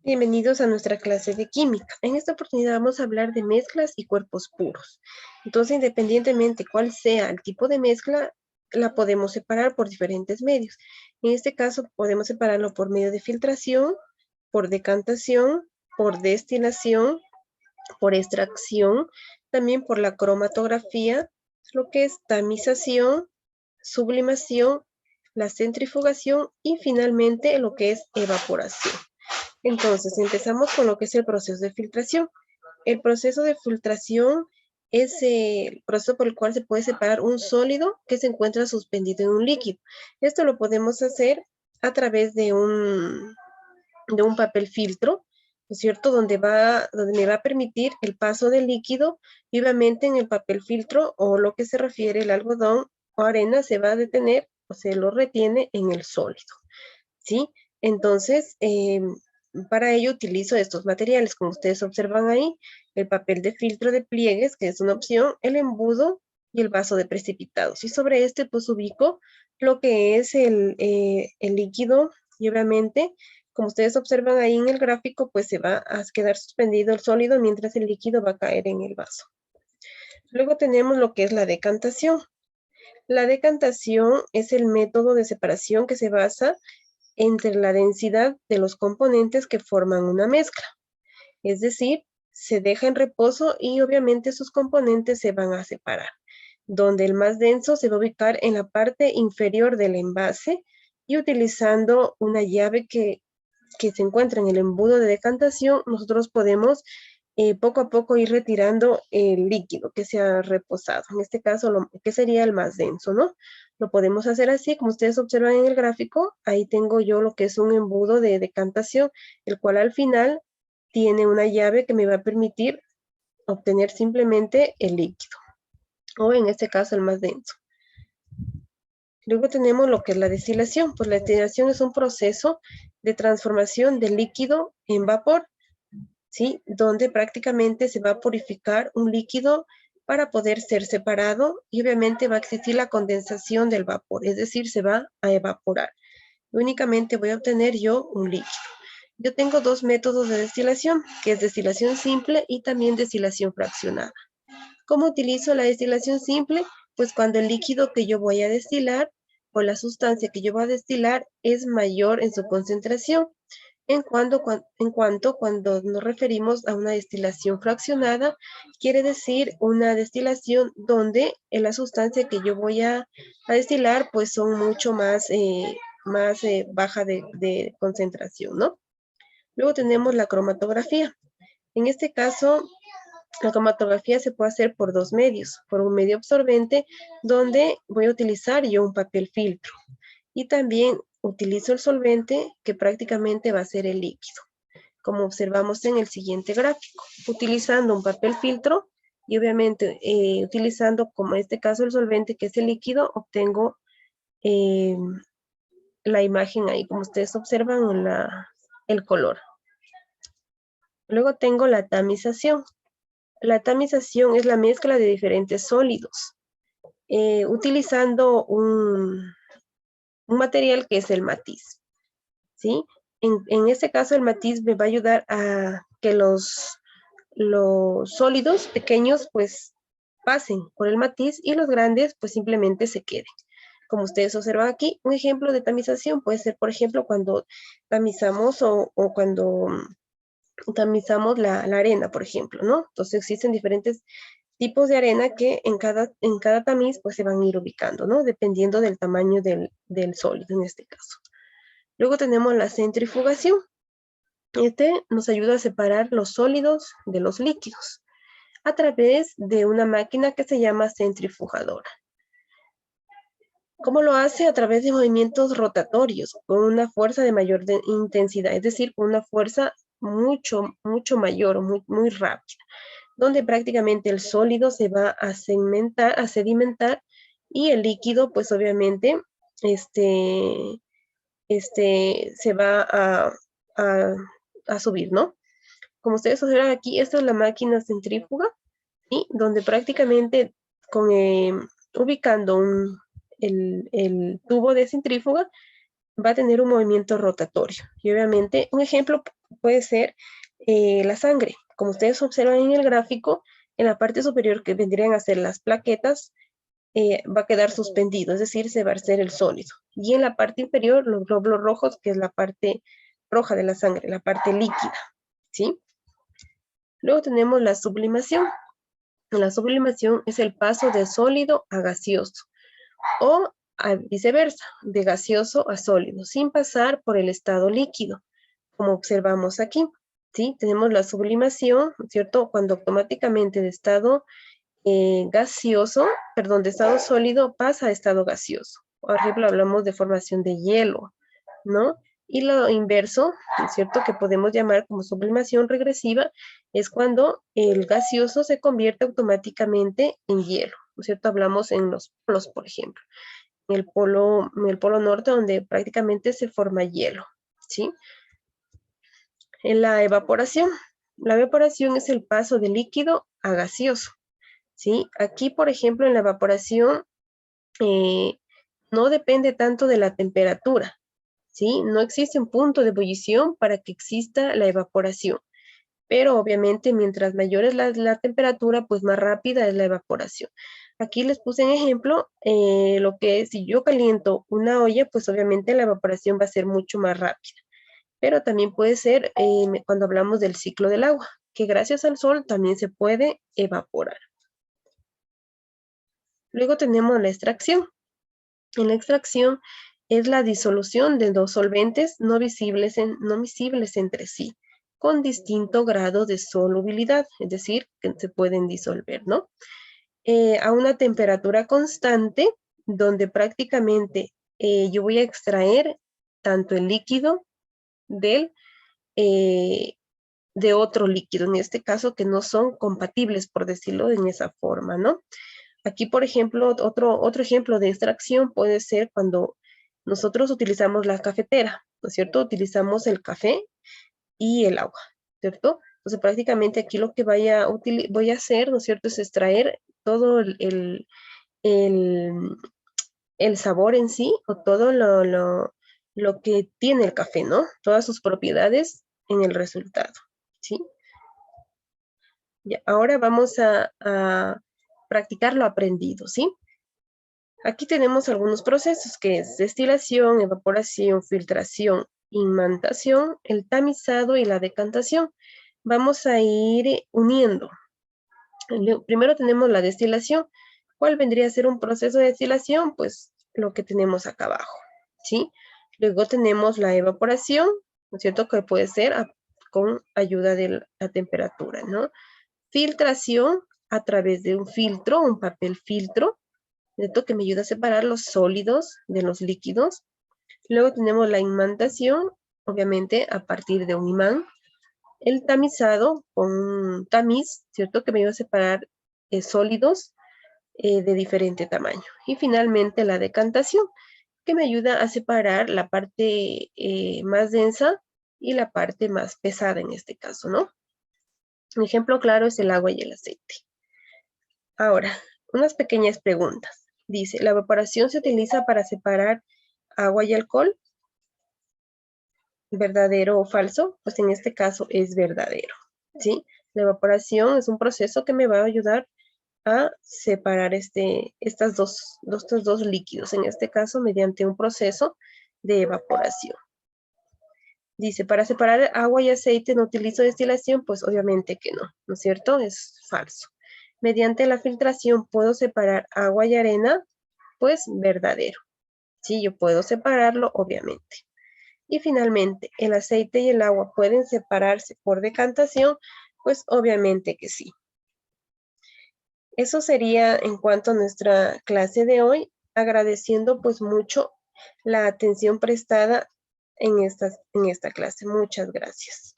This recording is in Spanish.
Bienvenidos a nuestra clase de química. En esta oportunidad vamos a hablar de mezclas y cuerpos puros. Entonces, independientemente cuál sea el tipo de mezcla, la podemos separar por diferentes medios. En este caso, podemos separarlo por medio de filtración, por decantación, por destilación, por extracción, también por la cromatografía, lo que es tamización, sublimación, la centrifugación y finalmente lo que es evaporación. Entonces, empezamos con lo que es el proceso de filtración. El proceso de filtración es el proceso por el cual se puede separar un sólido que se encuentra suspendido en un líquido. Esto lo podemos hacer a través de un papel filtro, ¿no es cierto? Donde me va a permitir el paso del líquido y obviamente en el papel filtro o lo que se refiere el algodón o arena se va a detener o se lo retiene en el sólido, ¿sí? Entonces, para ello utilizo estos materiales, como ustedes observan ahí, el papel de filtro de pliegues, que es una opción, el embudo y el vaso de precipitados. Y sobre este, pues ubico lo que es el líquido y obviamente, como ustedes observan ahí en el gráfico, pues se va a quedar suspendido el sólido mientras el líquido va a caer en el vaso. Luego tenemos lo que es la decantación. La decantación es el método de separación que se basa entre la densidad de los componentes que forman una mezcla. Es decir, se deja en reposo y obviamente sus componentes se van a separar, donde el más denso se va a ubicar en la parte inferior del envase y utilizando una llave que se encuentra en el embudo de decantación, nosotros podemos poco a poco ir retirando el líquido que se ha reposado. En este caso, que sería el más denso, ¿no? Lo podemos hacer así, como ustedes observan en el gráfico, ahí tengo yo lo que es un embudo de decantación, el cual al final tiene una llave que me va a permitir obtener simplemente el líquido, o en este caso el más denso. Luego tenemos lo que es la destilación. Pues la destilación es un proceso de transformación de líquido en vapor, ¿sí? Donde prácticamente se va a purificar un líquido para poder ser separado y obviamente va a existir la condensación del vapor, es decir, se va a evaporar. Únicamente voy a obtener yo un líquido. Yo tengo dos métodos de destilación, que es destilación simple y también destilación fraccionada. ¿Cómo utilizo la destilación simple? Pues cuando el líquido que yo voy a destilar o la sustancia que yo voy a destilar es mayor en su concentración. En cuanto cuando nos referimos a una destilación fraccionada, quiere decir una destilación donde la sustancia que yo voy a destilar pues son mucho más, baja de concentración, ¿no? Luego tenemos la cromatografía. En este caso, la cromatografía se puede hacer por dos medios, por un medio absorbente donde voy a utilizar yo un papel filtro y también utilizo el solvente que prácticamente va a ser el líquido, como observamos en el siguiente gráfico, utilizando un papel filtro y obviamente utilizando como en este caso el solvente que es el líquido, obtengo la imagen ahí, como ustedes observan el color. Luego tengo la tamización. La tamización es la mezcla de diferentes sólidos, utilizando un material que es el matiz, ¿sí? En este caso, el matiz me va a ayudar a que los sólidos pequeños, pues, pasen por el matiz y los grandes, pues, simplemente se queden. Como ustedes observan aquí, un ejemplo de tamización puede ser, por ejemplo, cuando tamizamos o cuando tamizamos la arena, por ejemplo, ¿no? Entonces existen diferentes tipos de arena que en cada tamiz pues se van a ir ubicando, ¿no? Dependiendo del tamaño del sólido en este caso. Luego tenemos la centrifugación. Este nos ayuda a separar los sólidos de los líquidos a través de una máquina que se llama centrifugadora. ¿Cómo lo hace? A través de movimientos rotatorios, con una fuerza de mayor intensidad, es decir, con una fuerza mucho mayor, muy rápida, donde prácticamente el sólido se va a sedimentar y el líquido, pues obviamente, se va a subir, ¿no? Como ustedes observan aquí, esta es la máquina centrífuga, ¿sí? Donde prácticamente ubicando el tubo de centrífuga va a tener un movimiento rotatorio. Y obviamente, un ejemplo puede ser la sangre. Como ustedes observan en el gráfico, en la parte superior que vendrían a ser las plaquetas, va a quedar suspendido, es decir, se va a hacer el sólido. Y en la parte inferior, los glóbulos rojos, que es la parte roja de la sangre, la parte líquida, ¿sí? Luego tenemos la sublimación. La sublimación es el paso de sólido a gaseoso o viceversa, de gaseoso a sólido, sin pasar por el estado líquido, como observamos aquí. ¿Sí? Tenemos la sublimación, ¿cierto? Cuando automáticamente de estado gaseoso, perdón, de estado sólido pasa a estado gaseoso. Por ejemplo, hablamos de formación de hielo, ¿no? Y lo inverso, ¿cierto? Que podemos llamar como sublimación regresiva, es cuando el gaseoso se convierte automáticamente en hielo, ¿no es cierto? Hablamos en los polos, por ejemplo, en el polo norte donde prácticamente se forma hielo, ¿sí? En la evaporación es el paso de líquido a gaseoso, ¿sí? Aquí, por ejemplo, en la evaporación no depende tanto de la temperatura, ¿sí? No existe un punto de ebullición para que exista la evaporación, pero obviamente mientras mayor es la temperatura, pues más rápida es la evaporación. Aquí les puse en ejemplo lo que es, si yo caliento una olla, pues obviamente la evaporación va a ser mucho más rápida, pero también puede ser cuando hablamos del ciclo del agua, que gracias al sol también se puede evaporar. Luego tenemos la extracción. En la extracción es la disolución de dos solventes no visibles entre sí, con distinto grado de solubilidad, es decir, que se pueden disolver, ¿no? A una temperatura constante, donde prácticamente yo voy a extraer tanto el líquido de otro líquido, en este caso que no son compatibles, por decirlo en esa forma, ¿no? Aquí, por ejemplo, otro ejemplo de extracción puede ser cuando nosotros utilizamos la cafetera, ¿no es cierto? Utilizamos el café y el agua, ¿cierto? Entonces, prácticamente aquí lo que voy a hacer, ¿no es cierto?, es extraer todo el sabor en sí o todo lo que tiene el café, ¿no? Todas sus propiedades en el resultado, ¿sí? Ya, ahora vamos a practicar lo aprendido, ¿sí? Aquí tenemos algunos procesos que es destilación, evaporación, filtración, imantación, el tamizado y la decantación. Vamos a ir uniendo. Primero tenemos la destilación. ¿Cuál vendría a ser un proceso de destilación? Pues lo que tenemos acá abajo, ¿sí? Luego tenemos la evaporación, ¿no es cierto? Que puede ser con ayuda de la temperatura, ¿no? Filtración a través de un filtro, un papel filtro, ¿cierto? Que me ayuda a separar los sólidos de los líquidos. Luego tenemos la imantación, obviamente a partir de un imán. El tamizado con un tamiz, ¿cierto? Que me ayuda a separar sólidos de diferente tamaño. Y finalmente la decantación, que me ayuda a separar la parte más densa y la parte más pesada en este caso, ¿no? Un ejemplo claro es el agua y el aceite. Ahora, unas pequeñas preguntas. Dice, ¿la evaporación se utiliza para separar agua y alcohol? ¿Verdadero o falso? Pues en este caso es verdadero, ¿sí? La evaporación es un proceso que me va a ayudar a separar estos dos líquidos, en este caso mediante un proceso de evaporación. Dice, para separar agua y aceite no utilizo destilación, pues obviamente que no, ¿no es cierto? Es falso. Mediante la filtración puedo separar agua y arena, pues verdadero. Sí, yo puedo separarlo, obviamente. Y finalmente, ¿el aceite y el agua pueden separarse por decantación? Pues obviamente que sí. Eso sería en cuanto a nuestra clase de hoy, agradeciendo pues mucho la atención prestada en esta clase. Muchas gracias.